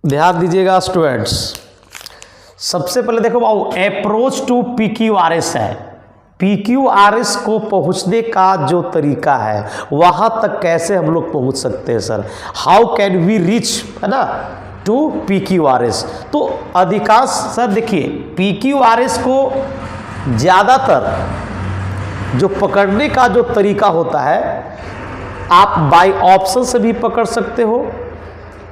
ध्यान दीजिएगा स्टूडेंट्स। सबसे पहले देखो बाबू, अप्रोच टू PQRS है। PQRS को पहुंचने का जो तरीका है, वहां तक कैसे हम लोग पहुंच सकते हैं sir, how can we reach, है ना, टू PQRS। तो अधिकांश सर देखिए, PQRS को ज़्यादातर जो पकड़ने का जो तरीका होता है, आप बाय ऑप्शन से भी पकड़ सकते हो,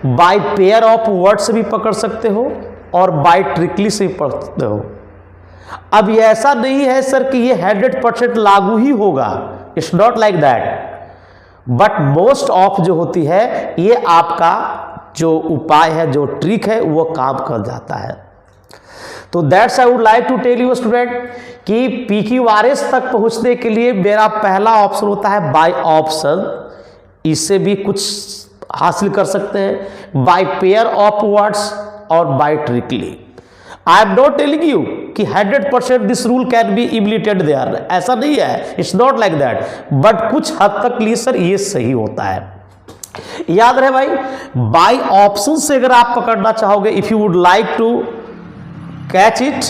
बाय पेयर ऑफ वर्ड से भी पकड़ सकते हो, और बाय ट्रिकली से भी पकड़ सकते हो। अब ये ऐसा नहीं है सर कि ये 100% लागू ही होगा, it's not like that, but most of जो होती है, ये आपका जो उपाय है, जो ट्रिक है, वो काम कर जाता है। तो that's I would like to tell you student कि PQRS तक पहुंचने के लिए मेरा पहला ऑप्शन होता है बाय ऑप्शन, इससे भी कुछ हासिल कर सकते हैं, बाय पेयर ऑफ वर्ड्स और by trickily. I am not telling you कि 100% this rule can be implemented there, ऐसा नहीं है, it's not like that, but कुछ हद तक लिए सर ये सही होता है। याद रहे भाई, बाय ऑप्शन से अगर आप पकड़ना चाहोगे, if you would like to catch it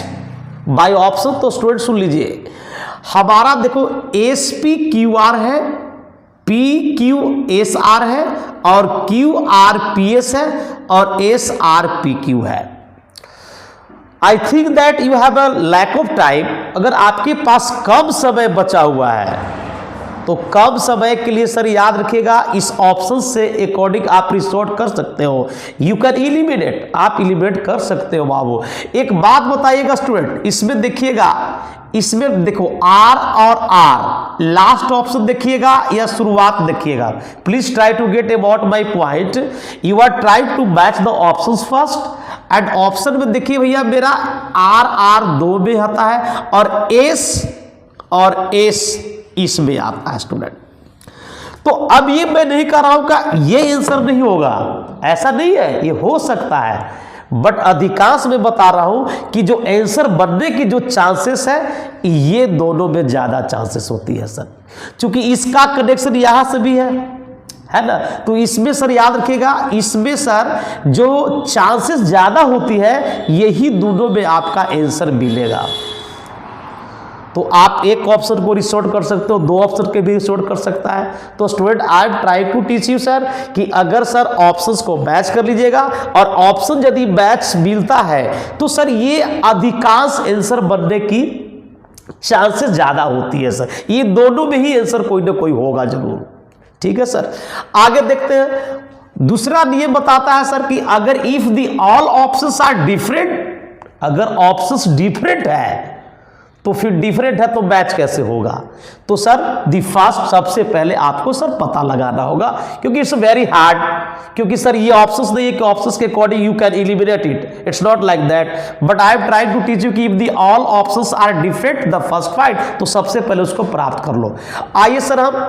by option, तो स्टूडेंट सुन लीजिए, हमारा देखो SPQR है, PQSR है, और QRPS है, और SRPQ है। I think that you have a lack of time. अगर आपके पास कम समय बचा हुआ है, तो कम समय के लिए सर याद रखिएगा, इस ऑप्शन से अकॉर्डिंग आप रिसोर्ट कर सकते हो। यू कैन इलिमिनेट, आप इलिमिनेट कर सकते हो बाबू। एक बात बताइएगा स्टूडेंट, इसमें देखिएगा, इसमें देखो R और R, लास्ट ऑप्शन देखिएगा या शुरुआत देखिएगा। Please try to get about my point. You are try to match the options first, and option में देखिए भैया, मेरा R दो में आता है, और S इसमें आता है स्टूडेंट। तो अब ये मैं नहीं कह रहा हूं कि ये आंसर नहीं होगा, ऐसा नहीं है, ये हो सकता है, बट अधिकांश में बता रहा हूं कि जो आंसर बनने की जो चांसेस है, ये दोनों में ज्यादा चांसेस होती है सर, क्योंकि इसका कनेक्शन यहां से भी है ना। तो इसमें सर याद रखिएगा, इसमें सर जो चांसेस ज्यादा होती है, यही दोनों में आपका आंसर मिलेगा। तो आप एक ऑप्शन को रिसोर्ट कर सकते हो, दो ऑप्शन के भी रिसोर्ट कर सकता है। तो student, I am try to teach you sir कि अगर सर ऑप्शंस को मैच कर लीजिएगा, और ऑप्शन यदि मैच मिलता है, तो सर ये अधिकांश आंसर बनने की चांसेस ज्यादा होती है सर। ये दोनों में ही आंसर कोई ना कोई होगा जरूर। ठीक है सर, आगे देखते हैं। दूसरा नियम बताता है सर कि अगर if the all options are different, अगर ऑप्शंस डिफरेंट है, तो फिर डिफरेंट है तो मैच कैसे होगा। तो सर दी फर्स्ट, सबसे पहले आपको सर पता लगाना होगा, क्योंकि इट्स वेरी हार्ड, क्योंकि सर ये ऑप्शंस नहीं है कि ऑप्शंस के according you can eliminate it, it's not like that, but I am trying to teach you कि if the all options are different the first find, तो सबसे पहले उसको प्राप्त कर लो। आइए सर हम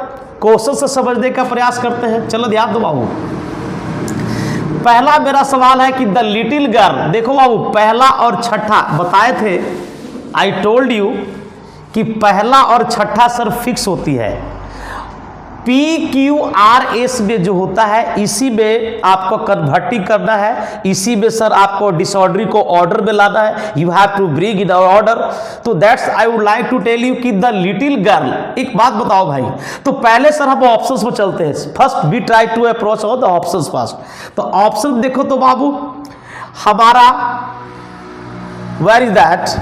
क्वेश्चन से समझने का प्रयास करते हैं। चलो ध्यान दो बाबू, पहला मेरा सवाल है कि द लिटिल गर्ल, देखो बाबू पहला और छठा बताए थे, आई टोल्ड यू कि पहला और छठा सर फिक्स होती है। PQRS में जो होता है, इसी में आपको कन्वर्टिंग करना है, इसी में सर आपको डिसऑर्डरी को ऑर्डर में लाना है, you have to bring in order. तो that's I would like to tell you कि द लिटिल गर्ल। एक बात बताओ भाई, तो पहले सर हम ऑप्शंस में चलते हैं, first we try to approach on the options first. तो ऑप्शन देखो तो बाबू हमारा, वेयर इज दैट,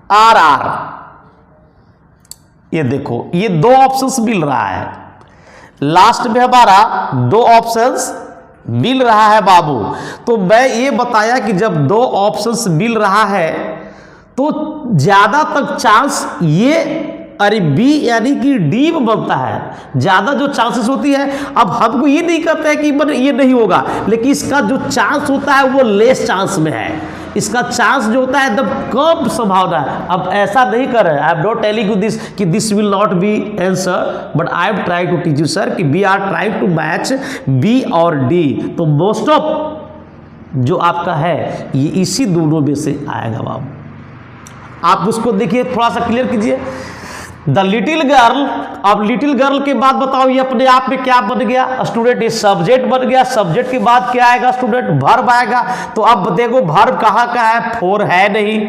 RR, ये देखो ये दो ऑप्शंस मिल रहा है, लास्ट में हमारा दो ऑप्शंस मिल रहा है बाबू। तो मैं ये बताया कि जब दो ऑप्शंस मिल रहा है, तो ज्यादा तक चांस ये अरे बी यानी कि डी में बनता है, ज्यादा जो चांसेस होती है। अब हमको ये नहीं कहते हैं कि ये नहीं होगा, लेकिन इसका जो चांस होता है वो लेस चांस में है, इसका चांस जो होता है एकदम कम संभावना है। अब ऐसा नहीं कर रहे हैं, I am not telling you this कि this will not be answer, but I am trying to teach you sir कि we are trying to match B और डी। तो मोस्ट ऑफ जो आपका है ये इसी दोनों में से आएगा बाबू। आप उसको देखिए, थोड़ा सा क्लियर कीजिए। The little girl. अब लिटिल गर्ल के बाद बताओ ये अपने आप में क्या बन गया स्टूडेंट, ये सब्जेक्ट बन गया। सब्जेक्ट के बाद क्या आएगा स्टूडेंट, वर्ब आएगा। तो अब देखो वर्ब कहाँ का है, फोर है नहीं,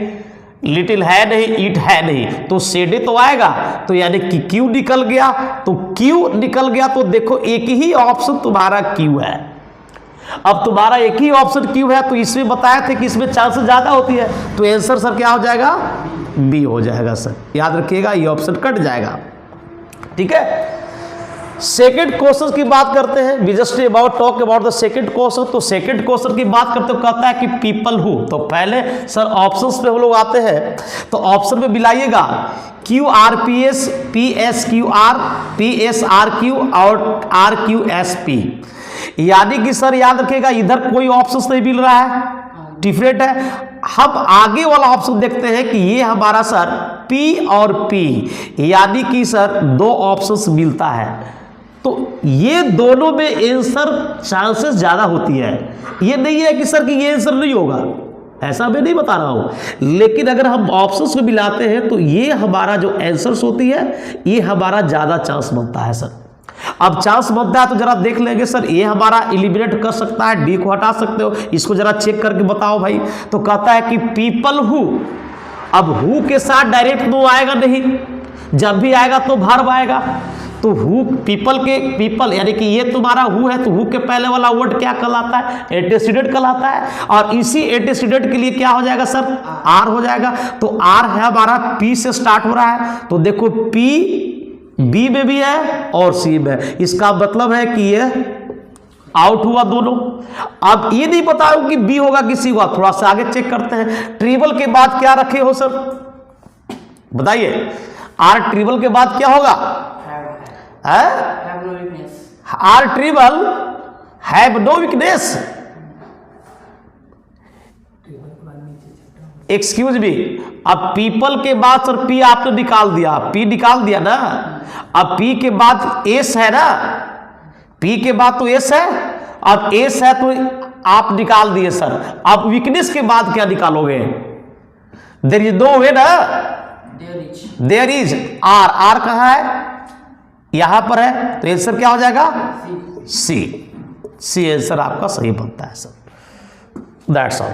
लिटिल है नहीं, इट है नहीं, तो सेड तो आएगा। तो यानी कि क्यू निकल गया। तो क्यू निकल गया तो देखो एक ही ऑप्शन तुम्हारा क्यू है। अब तुम्हारा एक ही ऑप्शन क्यू है, तो इसमें बताया थे कि इसमें चांसेस ज्यादा होती है, तो आंसर सर क्या हो जाएगा, बी हो जाएगा सर। याद रखिएगा ये ऑप्शन कट जाएगा। ठीक है, सेकंड क्वेश्चन की बात करते हैं। We just about talk about the second question. तो सेकंड क्वेश्चन की बात करते हो, कहता है कि पीपल हु। तो पहले सर ऑप्शंस पे हम लोग आते हैं, तो ऑप्शन में मिलाइएगा Q R P S, P S Q R, P S R Q और आर क्यू एस पी। यानी कि सर याद रखिएगा इधर कोई ऑप्शन नहीं मिल रहा है, डिफरेंट है। हम आगे वाला ऑप्शन देखते हैं कि ये हमारा सर P और P, यानी कि सर दो ऑप्शंस मिलता है। तो ये दोनों में आंसर चांसेस ज्यादा होती है। ये नहीं है कि सर कि ये आंसर नहीं होगा, ऐसा मैं नहीं बता रहा हूं, लेकिन अगर हम ऑप्शंस को मिलाते हैं तो ये हमारा जो आंसर्स होती है ये हमारा ज्यादा चांस बनता है सर। अब चांस बनता है तो जरा देख लेंगे सर, ये हमारा एलिमिनेट कर सकता है, डी को हटा सकते हो, इसको जरा चेक करके बताओ भाई। तो कहता है कि पीपल हु। अब हु के साथ डायरेक्ट नो आएगा नहीं, जब भी आएगा तो वर्ब आएगा। तो हु पीपल के, पीपल यानी कि ये तुम्हारा हु है, तो हु के पहले वाला वर्ड क्या कहलाता है, एंटीसीडेंट कहलाता है। और इसी एंटीसीडेंट के लिए क्या हो जाएगा सर, आर हो जाएगा। तो आर है हमारा पी से स्टार्ट हो रहा है, तो देखो पी बी में भी है और सी में। इसका मतलब है कि ये आउट हुआ दोनों। अब ये नहीं बताओ कि बी होगा कि सी होगा, थोड़ा सा आगे चेक करते हैं। ट्रिबल के बाद क्या रखे हो सर, बताइए। आर ट्रिबल के बाद क्या होगा, are tribal have no weakness. Excuse me, अब पीपल के बाद सर पी आपने निकाल दिया, पी निकाल दिया ना। अब पी के बाद एस है ना, पी के बाद तो एस है, अब एस है तो आप निकाल दिए सर। अब वीकनेस के बाद क्या निकालोगे, देयर इज नो वे ना, देयर इज आर। आर कहाँ है, यहां पर है, तो आंसर क्या हो जाएगा, सी। सी आंसर आपका सही बनता है सर। That's all.